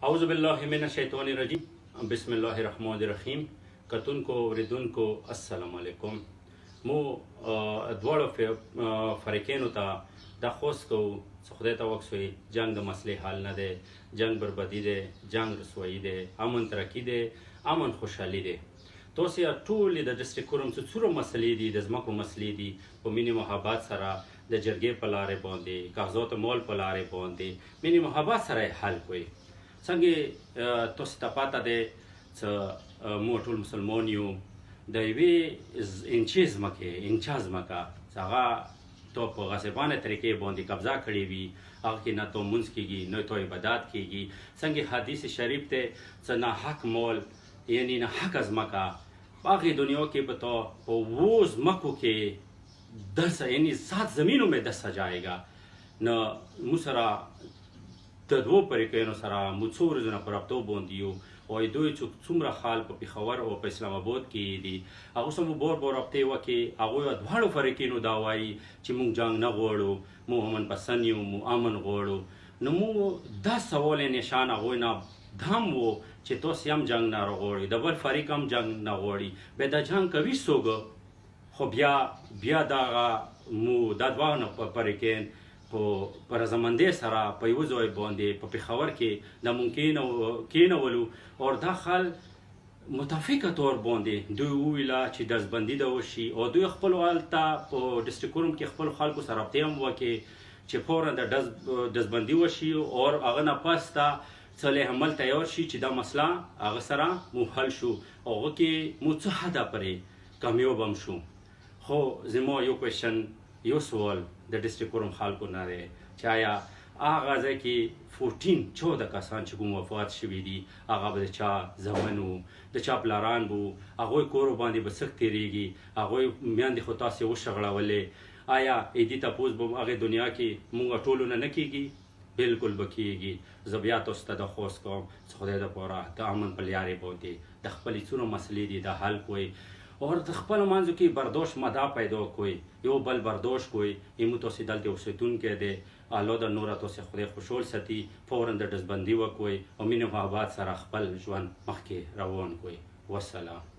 اعوذ بالله من الشیطان الرجیم بسم الله الرحمن الرحیم کتونکو اوریدونکو السلام علیکم. مو دواړو فریقینو ته دا خوست کوو چې خدای ته وکسوي جنگ د مسلې حل نه دی، جنگ بربادي دی، جنگ رسوایي دی، امن ترقي دی، امن خوشحالي دی. تاسو یې ټولې د ډسټرک کورم څه څومره مسلې دي، د ځمکو مسلې دي، په مینې محبت سره د جرګې په لارې باندې، کاغذاتو مول په لارې باندې مینې محبت سره یې حل کوئ. څنګه تاسو ته پاته دی چې موږ ټول مسلمان یو، د یوې انچې ځمکه چې هغه تو په غصبانه طریقې باندې قبضه کړې وي، هغه کې نه تو مونځ کېږي نه تو عبادت کېږي. څنګه حدیث شریف ته چې ناحق مول یعنی ناحق ځمکه په هغې دنیا کې به تو په وہ ځمکو کې 10 یعنی 7 زمینوں میں 10 جائے گا. نو مو سره د دوو فریقینو سره مو څو ورځې نه په رابطو باندې یو، او دوی چې څومره حال په پېښور او په اسلام آباد کې دي هغو سره مو بار رابطې وکړې. هغوی دواړو فریقینو دا وایي چې موږ جنګ نه غواړو، موږ امن پسند یو، موږ امن غواړو. نو موږ دا سوال نشان هغوی نه دام و چې تاسو هم جنگ نه غواړئ، د بل فریق هم جنگ نه غواړي، بیا دا جنگ کوي څوک؟ خو بیا دغه مو دا دواړه فریقین په رضامندۍ سره په یوه ځای باندې په پېښور کې د ممکن کېنولو، او دا خل متفقه طور باندې دوی وویله چې ډزبندي ده وشي، او دوی خپلو هلته په ډسټرک کورم کې خپلو خلکو سره رابطې هم وکړي چې فورا د ډزبندي وشي، او هغه نه پس ته صلح عمل تیار شي چې دا مسله هغه سره مو حل شو، او هغه کې مو څه حده پرې کامیاب هم شو. خو زما یو کوېشن، یو سوال د ډسټرک کورم خلکو نه دی چې آیا هغه ځای کې 14 کسان چې کوم وفات شوي دي هغه به د چا زامن وو، د چا پلاران وو، هغوی کورو باندې به سخت تېرېږي، هغوی میندې خو تاسې وشغړولې. آیا ایدي تپوس به هغې دنیا کې مونږ ټولو نه کېږي؟ بالکل به کېږي. زه بیا تاسو ته دخواست کوم چې خدای دپاره د امن په لارې باندې د خپلې څومره مسلې دي د حل کوئ، او د خپلو منځو کې برداشت مدا پیدا کوئ، یو بل برداشت کوئ. ایمو تاسې دلته اوسېدونکی دی، الله د نوره تاسې خدای خوشحال ساتي، فورا د ډزبندي وکوئ او مینې محبت سره خپل ژوند مخکې روان کوئ. والسلام.